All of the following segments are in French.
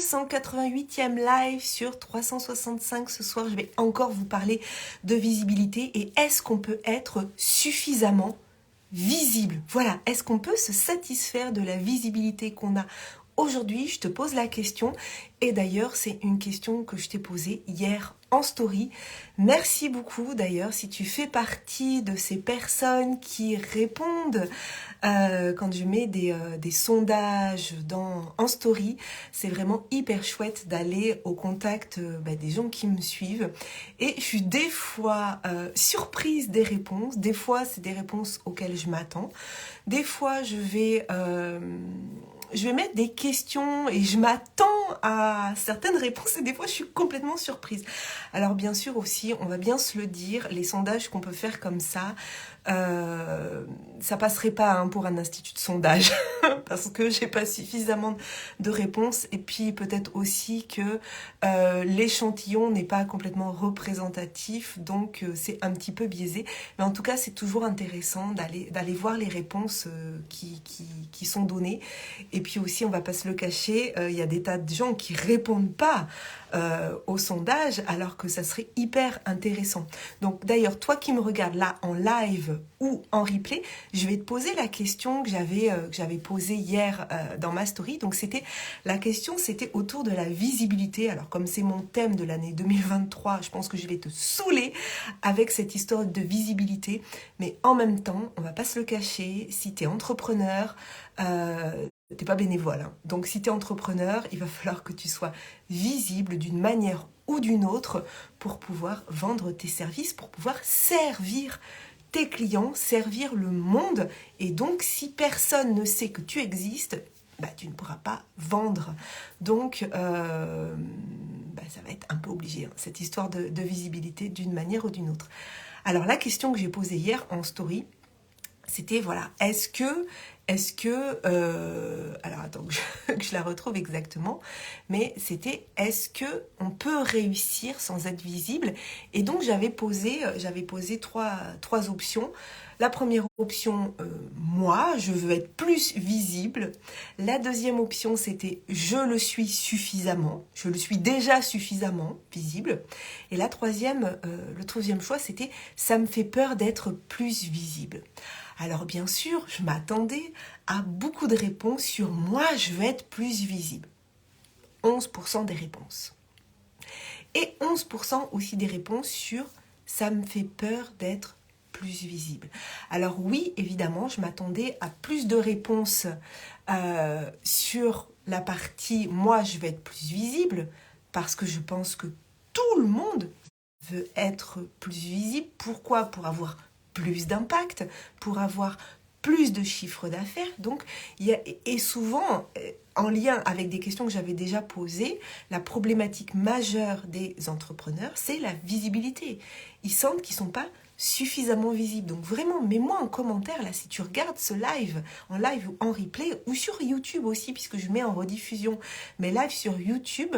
188e live sur 365 ce soir. Je vais encore vous parler de visibilité et est-ce qu'on peut être suffisamment visible? Voilà, est-ce qu'on peut se satisfaire de la visibilité qu'on a aujourd'hui? Je te pose la question et d'ailleurs c'est une question que je t'ai posée hier en story. Merci beaucoup d'ailleurs si tu fais partie de ces personnes qui répondent quand je mets des sondages en story. C'est vraiment hyper chouette d'aller au contact des gens qui me suivent et je suis des fois surprise des réponses. Des fois c'est des réponses auxquelles je m'attends, des fois je vais mettre des questions et je m'attends à certaines réponses et des fois je suis complètement surprise. Alors bien sûr aussi, on va bien se le dire, les sondages qu'on peut faire comme ça passerait pas pour un institut de sondage parce que j'ai pas suffisamment de réponses et puis peut-être aussi que l'échantillon n'est pas complètement représentatif, donc c'est un petit peu biaisé. Mais en tout cas, c'est toujours intéressant d'aller voir les réponses qui sont données. Et puis aussi, on va pas se le cacher, il y a des tas de gens qui répondent pas au sondage alors que ça serait hyper intéressant. Donc d'ailleurs, toi qui me regardes là en live ou en replay, je vais te poser la question que j'avais posée hier dans ma story. Donc la question c'était autour de la visibilité. Alors comme c'est mon thème de l'année 2023, je pense que je vais te saouler avec cette histoire de visibilité. Mais en même temps, on va pas se le cacher, si tu es entrepreneur, t'es pas bénévole, hein. Donc si tu es entrepreneur, il va falloir que tu sois visible d'une manière ou d'une autre pour pouvoir vendre tes services, pour pouvoir servir tes clients, servir le monde. Et donc si personne ne sait que tu existes, tu ne pourras pas vendre. Donc ça va être un peu obligé, hein, cette histoire de visibilité d'une manière ou d'une autre. Alors la question que j'ai posée hier en story, c'était voilà, est-ce que alors attends que je la retrouve exactement, mais c'était est-ce que on peut réussir sans être visible? Et donc j'avais posé trois options. La première option, moi, je veux être plus visible. La deuxième option, c'était je le suis déjà suffisamment visible. Et le troisième choix, c'était ça me fait peur d'être plus visible. Alors bien sûr, je m'attendais à beaucoup de réponses sur moi, je veux être plus visible. 11% des réponses. Et 11% aussi des réponses sur ça me fait peur d'être plus visible. Alors oui, évidemment, je m'attendais à plus de réponses sur la partie moi, je veux être plus visible parce que je pense que tout le monde veut être plus visible. Pourquoi? Pour avoir plus d'impact, pour avoir plus de chiffre d'affaires. Donc, et souvent, en lien avec des questions que j'avais déjà posées, la problématique majeure des entrepreneurs, c'est la visibilité. Ils sentent qu'ils ne sont pas suffisamment visibles. Donc vraiment, mets-moi en commentaire, là, si tu regardes ce live, en live ou en replay, ou sur YouTube aussi, puisque je mets en rediffusion mes lives sur YouTube.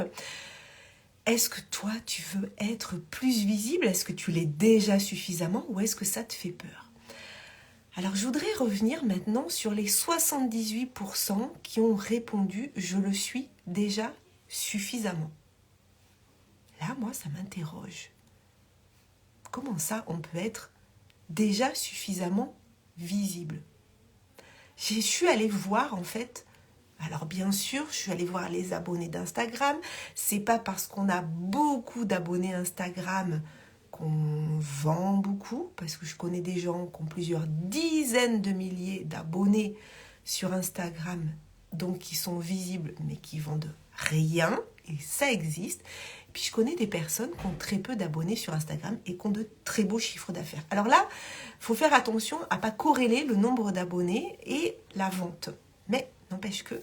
Est-ce que toi, tu veux être plus visible? Est-ce que tu l'es déjà suffisamment ou est-ce que ça te fait peur? Alors, je voudrais revenir maintenant sur les 78% qui ont répondu « Je le suis déjà suffisamment ». Là, moi, ça m'interroge. Comment ça, on peut être déjà suffisamment visible? Je suis allée voir, en fait. Alors bien sûr, je suis allée voir les abonnés d'Instagram. C'est pas parce qu'on a beaucoup d'abonnés Instagram qu'on vend beaucoup, parce que je connais des gens qui ont plusieurs dizaines de milliers d'abonnés sur Instagram, donc qui sont visibles mais qui vendent rien, et ça existe. Et puis je connais des personnes qui ont très peu d'abonnés sur Instagram et qui ont de très beaux chiffres d'affaires. Alors là, il faut faire attention à ne pas corréler le nombre d'abonnés et la vente. Mais n'empêche que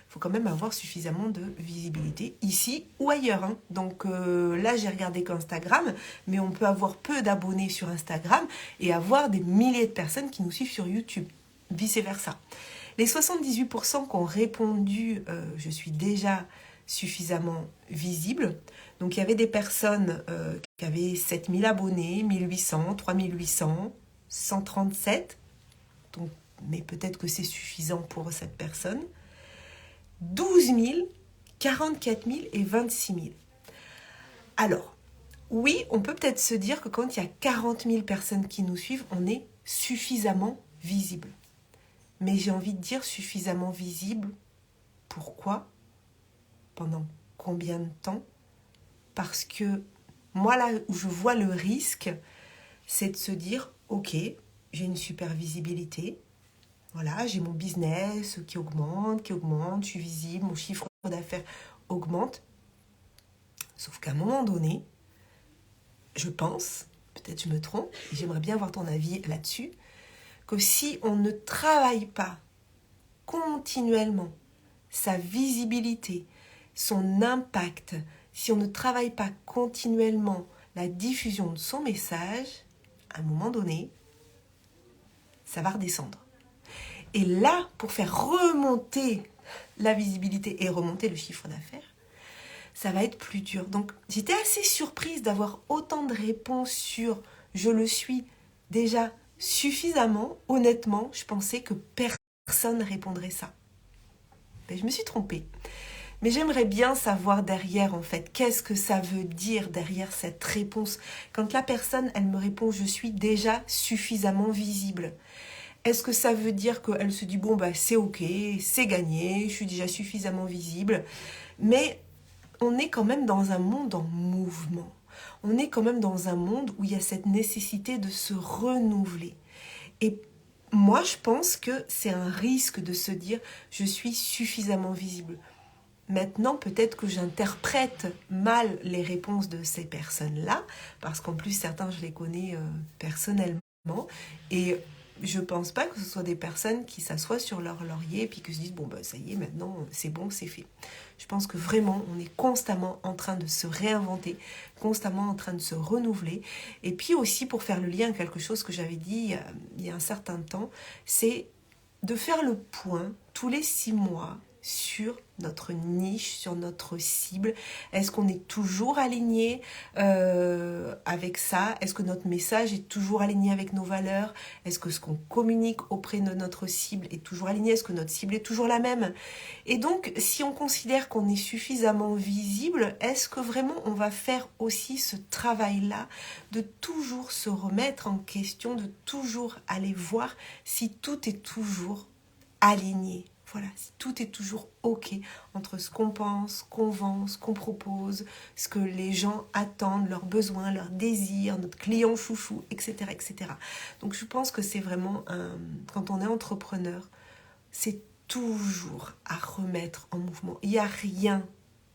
faut quand même avoir suffisamment de visibilité ici ou ailleurs, hein. Donc là, j'ai regardé qu'Instagram, mais on peut avoir peu d'abonnés sur Instagram et avoir des milliers de personnes qui nous suivent sur YouTube, vice-versa. Les 78% qui ont répondu « Je suis déjà suffisamment visible », donc il y avait des personnes qui avaient 7000 abonnés, 1800, 3800, 137, donc mais peut-être que c'est suffisant pour cette personne. 12 000 44 000 et 26 000. Alors, oui, on peut peut-être se dire que quand il y a 40 000 personnes qui nous suivent, on est suffisamment visible. Mais j'ai envie de dire suffisamment visible. Pourquoi ? Pendant combien de temps ? Parce que moi, là où je vois le risque, c'est de se dire, ok, j'ai une super visibilité, voilà, j'ai mon business qui augmente, je suis visible, mon chiffre d'affaires augmente. Sauf qu'à un moment donné, je pense, peut-être je me trompe, et j'aimerais bien avoir ton avis là-dessus, que si on ne travaille pas continuellement sa visibilité, son impact, si on ne travaille pas continuellement la diffusion de son message, à un moment donné, ça va redescendre. Et là, pour faire remonter la visibilité et remonter le chiffre d'affaires, ça va être plus dur. Donc, j'étais assez surprise d'avoir autant de réponses sur « je le suis » déjà suffisamment. Honnêtement, je pensais que personne ne répondrait ça. Mais je me suis trompée. Mais j'aimerais bien savoir derrière, en fait, qu'est-ce que ça veut dire derrière cette réponse. Quand la personne, elle me répond « je suis déjà suffisamment visible ». Est-ce que ça veut dire qu'elle se dit « bon, bah, c'est ok, c'est gagné, je suis déjà suffisamment visible ». Mais on est quand même dans un monde en mouvement. On est quand même dans un monde où il y a cette nécessité de se renouveler. Et moi, je pense que c'est un risque de se dire « je suis suffisamment visible ». Maintenant, peut-être que j'interprète mal les réponses de ces personnes-là, parce qu'en plus, certains, je les connais personnellement, et je pense pas que ce soit des personnes qui s'assoient sur leur laurier et puis qui se disent « bon, bah, ça y est, maintenant, c'est bon, c'est fait ». Je pense que vraiment, on est constamment en train de se réinventer, constamment en train de se renouveler. Et puis aussi, pour faire le lien à quelque chose que j'avais dit il y a un certain temps, c'est de faire le point tous les 6 mois sur notre niche, sur notre cible. Est-ce qu'on est toujours aligné avec ça? Est-ce que notre message est toujours aligné avec nos valeurs? Est-ce que ce qu'on communique auprès de notre cible est toujours aligné? Est-ce que notre cible est toujours la même? Et donc, si on considère qu'on est suffisamment visible, est-ce que vraiment on va faire aussi ce travail-là de toujours se remettre en question, de toujours aller voir si tout est toujours aligné? Voilà, si tout est toujours ok entre ce qu'on pense, ce qu'on vend, ce qu'on propose, ce que les gens attendent, leurs besoins, leurs désirs, notre client chouchou, etc., etc. Donc je pense que c'est vraiment, quand on est entrepreneur, c'est toujours à remettre en mouvement. Il n'y a rien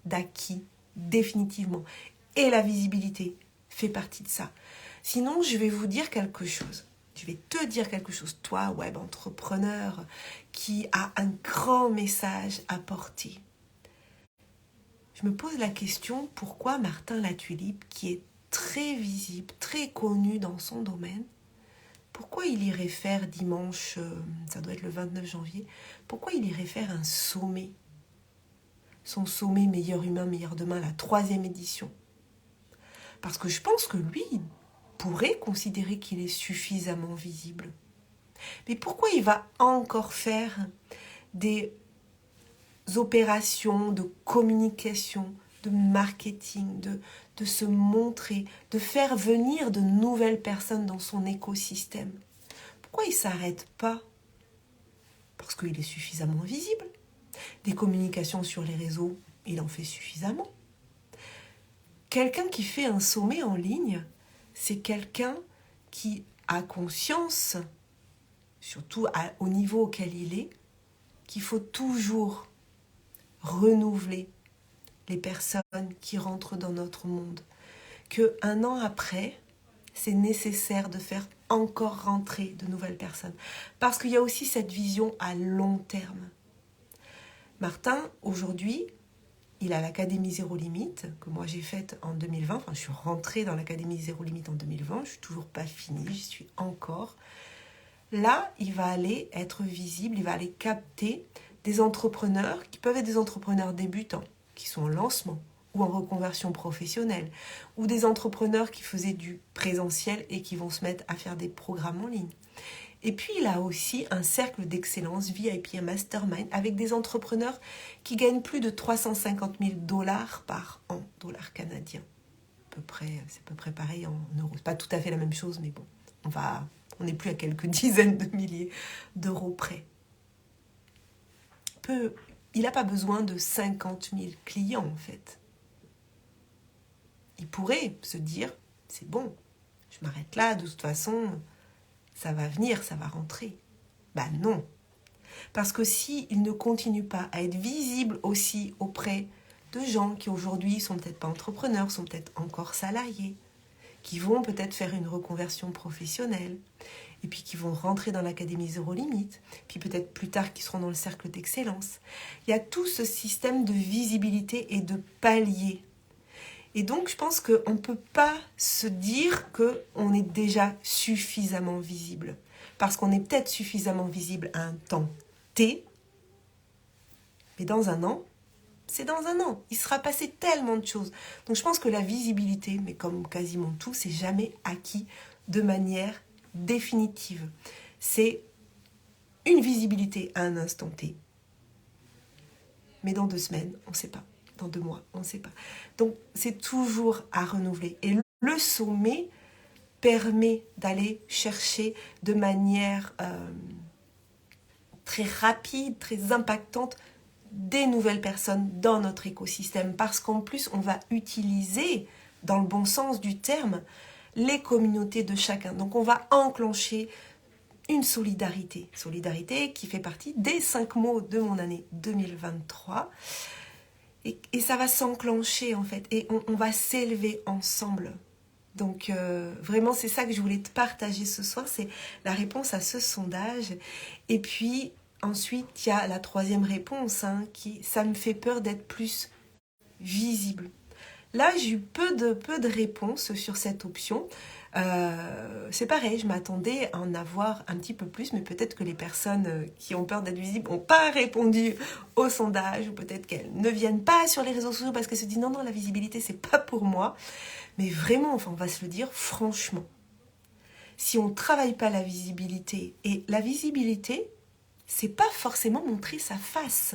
d'acquis, définitivement. Et la visibilité fait partie de ça. Sinon, je vais vous dire quelque chose. Je vais te dire quelque chose, toi, web entrepreneur, qui a un grand message à porter. Je me pose la question, pourquoi Martin Latulipe, qui est très visible, très connu dans son domaine, pourquoi il irait faire dimanche, ça doit être le 29 janvier, pourquoi il irait faire un sommet? Son sommet Meilleur Humain, Meilleur Demain, la 3e édition. Parce que je pense que lui, pourrait considérer qu'il est suffisamment visible. Mais pourquoi il va encore faire des opérations de communication, de marketing, de se montrer, de faire venir de nouvelles personnes dans son écosystème? Pourquoi il ne s'arrête pas? Parce qu'il est suffisamment visible. Des communications sur les réseaux, il en fait suffisamment. Quelqu'un qui fait un sommet en ligne, c'est quelqu'un qui a conscience, surtout au niveau auquel il est, qu'il faut toujours renouveler les personnes qui rentrent dans notre monde. Qu'un an après, c'est nécessaire de faire encore rentrer de nouvelles personnes. Parce qu'il y a aussi cette vision à long terme. Martin, aujourd'hui, il a l'Académie Zéro Limite, que moi j'ai faite en 2020. Enfin, je suis rentrée dans l'Académie Zéro Limite en 2020. Je ne suis toujours pas finie, j'y suis encore. Là, il va aller être visible, il va aller capter des entrepreneurs qui peuvent être des entrepreneurs débutants, qui sont en lancement ou en reconversion professionnelle, ou des entrepreneurs qui faisaient du présentiel et qui vont se mettre à faire des programmes en ligne. Et puis, il a aussi un cercle d'excellence VIP, un mastermind, avec des entrepreneurs qui gagnent plus de 350 000 dollars par an, dollars canadiens. C'est à peu près pareil en euros. C'est pas tout à fait la même chose, mais bon, on n'est plus à quelques dizaines de milliers d'euros près. Il n'a pas besoin de 50 000 clients, en fait. Il pourrait se dire, c'est bon, je m'arrête là, de toute façon, ça va venir, ça va rentrer. Ben non. Parce que s'il ne continue pas à être visible aussi auprès de gens qui aujourd'hui sont peut-être pas entrepreneurs, sont peut-être encore salariés, qui vont peut-être faire une reconversion professionnelle, et puis qui vont rentrer dans l'Académie Zéro Limite, puis peut-être plus tard qui seront dans le cercle d'excellence. Il y a tout ce système de visibilité et de paliers. Et donc, je pense qu'on ne peut pas se dire qu'on est déjà suffisamment visible. Parce qu'on est peut-être suffisamment visible à un temps T, mais dans un an, c'est dans un an. Il sera passé tellement de choses. Donc, je pense que la visibilité, mais comme quasiment tout, c'est jamais acquis de manière définitive. C'est une visibilité à un instant T. Mais dans 2 semaines, on ne sait pas. Dans 2 mois, on ne sait pas. Donc, c'est toujours à renouveler. Et le sommet permet d'aller chercher de manière très rapide, très impactante, des nouvelles personnes dans notre écosystème. Parce qu'en plus, on va utiliser, dans le bon sens du terme, les communautés de chacun. Donc, on va enclencher une solidarité. Solidarité qui fait partie des 5 mots de mon année 2023. Et ça va s'enclencher en fait, et on va s'élever ensemble. Donc vraiment c'est ça que je voulais te partager ce soir, c'est la réponse à ce sondage. Et puis ensuite il y a la 3e réponse, ça me fait peur d'être plus visible. Là j'ai eu peu de réponses sur cette option. C'est pareil, je m'attendais à en avoir un petit peu plus, mais peut-être que les personnes qui ont peur d'être visibles n'ont pas répondu au sondage, ou peut-être qu'elles ne viennent pas sur les réseaux sociaux parce qu'elles se disent non, la visibilité, c'est pas pour moi. Mais vraiment, on va se le dire franchement, si on ne travaille pas la visibilité, et la visibilité, c'est pas forcément montrer sa face.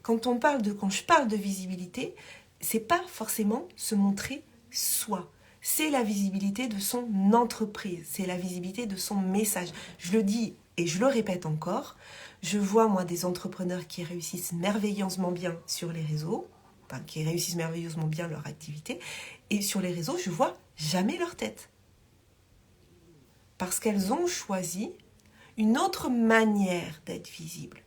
Quand je parle de visibilité, c'est pas forcément se montrer soi. C'est la visibilité de son entreprise, c'est la visibilité de son message. Je le dis et je le répète encore, je vois moi des entrepreneurs qui réussissent merveilleusement bien sur les réseaux, qui réussissent merveilleusement bien leur activité, et sur les réseaux, je vois jamais leur tête. Parce qu'elles ont choisi une autre manière d'être visibles.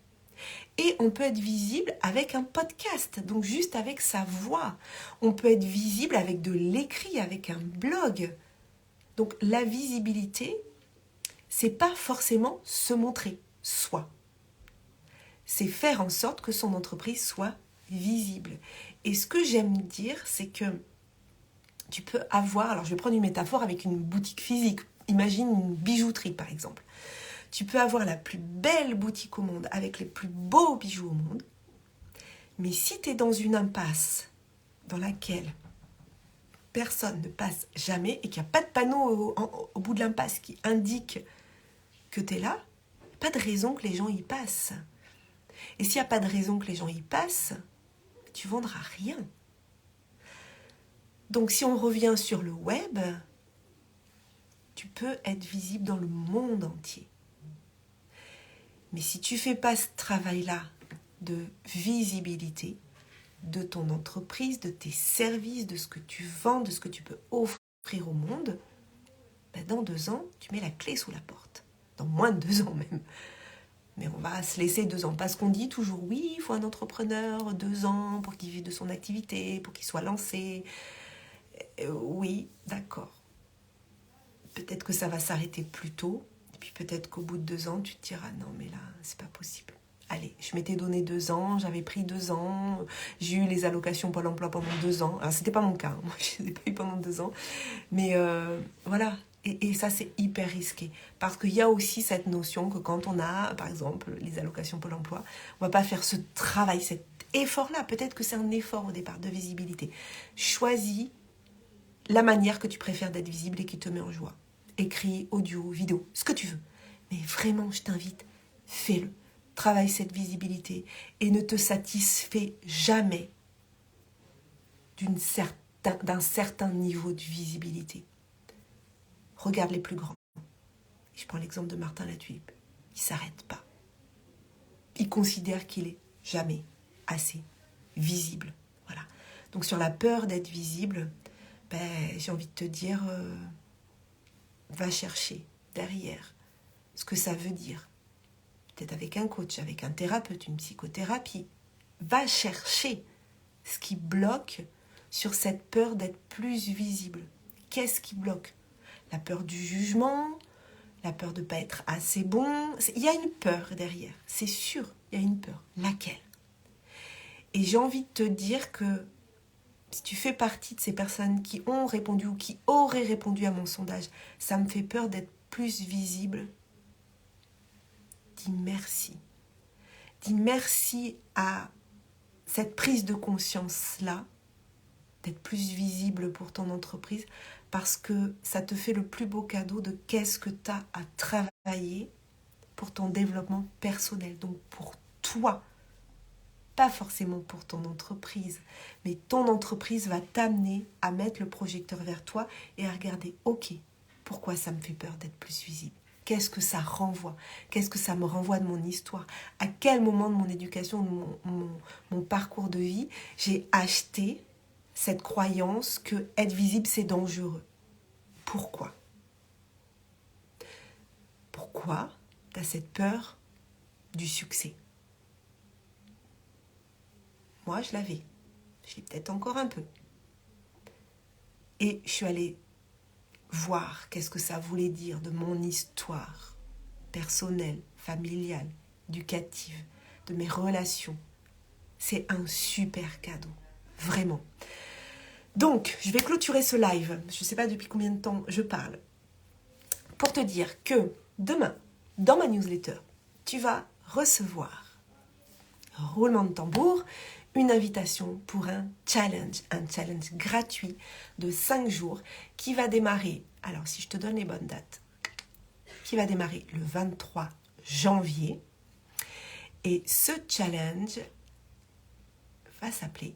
Et on peut être visible avec un podcast, donc juste avec sa voix. On peut être visible avec de l'écrit, avec un blog. Donc la visibilité, c'est pas forcément se montrer soi. C'est faire en sorte que son entreprise soit visible. Et ce que j'aime dire, c'est que tu peux avoir, alors je vais prendre une métaphore avec une boutique physique. Imagine une bijouterie par exemple. Tu peux avoir la plus belle boutique au monde, avec les plus beaux bijoux au monde, mais si tu es dans une impasse dans laquelle personne ne passe jamais et qu'il n'y a pas de panneau au bout de l'impasse qui indique que tu es là, pas de raison que les gens y passent. Et s'il n'y a pas de raison que les gens y passent, tu ne vendras rien. Donc si on revient sur le web, tu peux être visible dans le monde entier. Mais si tu ne fais pas ce travail-là de visibilité de ton entreprise, de tes services, de ce que tu vends, de ce que tu peux offrir au monde, dans 2 ans, tu mets la clé sous la porte. Dans moins de 2 ans même. Mais on va se laisser 2 ans. Parce qu'on dit toujours, oui, il faut un entrepreneur 2 ans pour qu'il vive de son activité, pour qu'il soit lancé. Oui, d'accord. Peut-être que ça va s'arrêter plus tôt. Et puis peut-être qu'au bout de 2 ans, tu te diras, non mais là, c'est pas possible. Allez, je m'étais donné 2 ans, j'avais pris 2 ans, j'ai eu les allocations Pôle emploi pendant 2 ans. Alors, c'était pas mon cas, moi, je les ai pas eu pendant 2 ans. Mais voilà, et ça, c'est hyper risqué. Parce qu'il y a aussi cette notion que quand on a, par exemple, les allocations Pôle emploi, on va pas faire ce travail, cet effort-là. Peut-être que c'est un effort au départ de visibilité. Choisis la manière que tu préfères d'être visible et qui te met en joie. Écrit, audio, vidéo, ce que tu veux. Mais vraiment, je t'invite, fais-le. Travaille cette visibilité et ne te satisfais jamais d'un certain niveau de visibilité. Regarde les plus grands. Je prends l'exemple de Martin Latulipe. Il ne s'arrête pas. Il considère qu'il est jamais assez visible. Voilà. Donc sur la peur d'être visible, j'ai envie de te dire, va chercher derrière ce que ça veut dire. Peut-être avec un coach, avec un thérapeute, une psychothérapie. Va chercher ce qui bloque sur cette peur d'être plus visible. Qu'est-ce qui bloque? La peur du jugement, la peur de ne pas être assez bon. Il y a une peur derrière, c'est sûr, il y a une peur. Laquelle? Et j'ai envie de te dire que si tu fais partie de ces personnes qui ont répondu ou qui auraient répondu à mon sondage, ça me fait peur d'être plus visible, dis merci. Dis merci à cette prise de conscience-là, d'être plus visible pour ton entreprise, parce que ça te fait le plus beau cadeau de qu'est-ce que tu as à travailler pour ton développement personnel, donc pour toi. Pas forcément pour ton entreprise, mais ton entreprise va t'amener à mettre le projecteur vers toi et à regarder, ok, pourquoi ça me fait peur d'être plus visible? Qu'est-ce que ça renvoie? Qu'est-ce que ça me renvoie de mon histoire? À quel moment de mon éducation, de mon parcours de vie, j'ai acheté cette croyance que être visible, c'est dangereux? Pourquoi? Pourquoi tu as cette peur du succès? Moi, je l'avais. Je l'ai peut-être encore un peu. Et je suis allée voir qu'est-ce que ça voulait dire de mon histoire personnelle, familiale, éducative, de mes relations. C'est un super cadeau, vraiment. Donc, je vais clôturer ce live. Je ne sais pas depuis combien de temps je parle. Pour te dire que demain, dans ma newsletter, tu vas recevoir, roulement de tambour, une invitation pour un challenge gratuit de 5 jours qui va démarrer, alors si je te donne les bonnes dates, qui va démarrer le 23 janvier. Et ce challenge va s'appeler,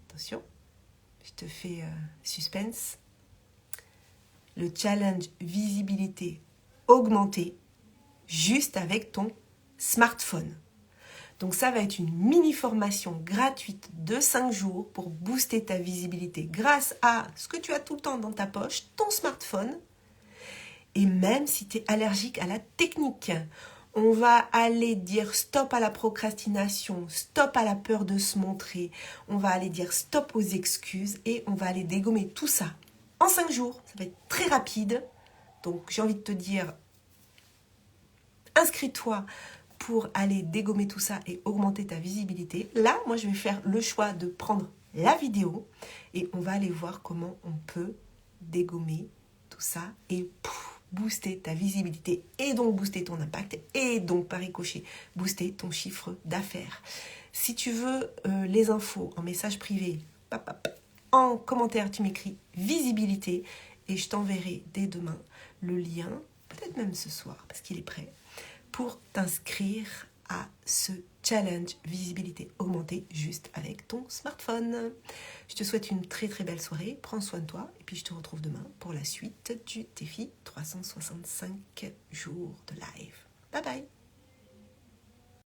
attention, je te fais suspense, le challenge visibilité augmentée juste avec ton smartphone. Donc ça va être une mini-formation gratuite de 5 jours pour booster ta visibilité grâce à ce que tu as tout le temps dans ta poche, ton smartphone. Et même si tu es allergique à la technique, on va aller dire stop à la procrastination, stop à la peur de se montrer, on va aller dire stop aux excuses et on va aller dégommer tout ça en 5 jours. Ça va être très rapide. Donc j'ai envie de te dire, inscris-toi pour aller dégommer tout ça et augmenter ta visibilité. Là, moi, je vais faire le choix de prendre la vidéo et on va aller voir comment on peut dégommer tout ça et booster ta visibilité et donc booster ton impact et donc par ricochet booster ton chiffre d'affaires. Si tu veux les infos en message privé, en commentaire, tu m'écris visibilité et je t'enverrai dès demain le lien, peut-être même ce soir parce qu'il est prêt, pour t'inscrire à ce challenge visibilité augmentée juste avec ton smartphone. Je te souhaite une très très belle soirée, prends soin de toi et puis je te retrouve demain pour la suite du défi 365 jours de live. Bye bye.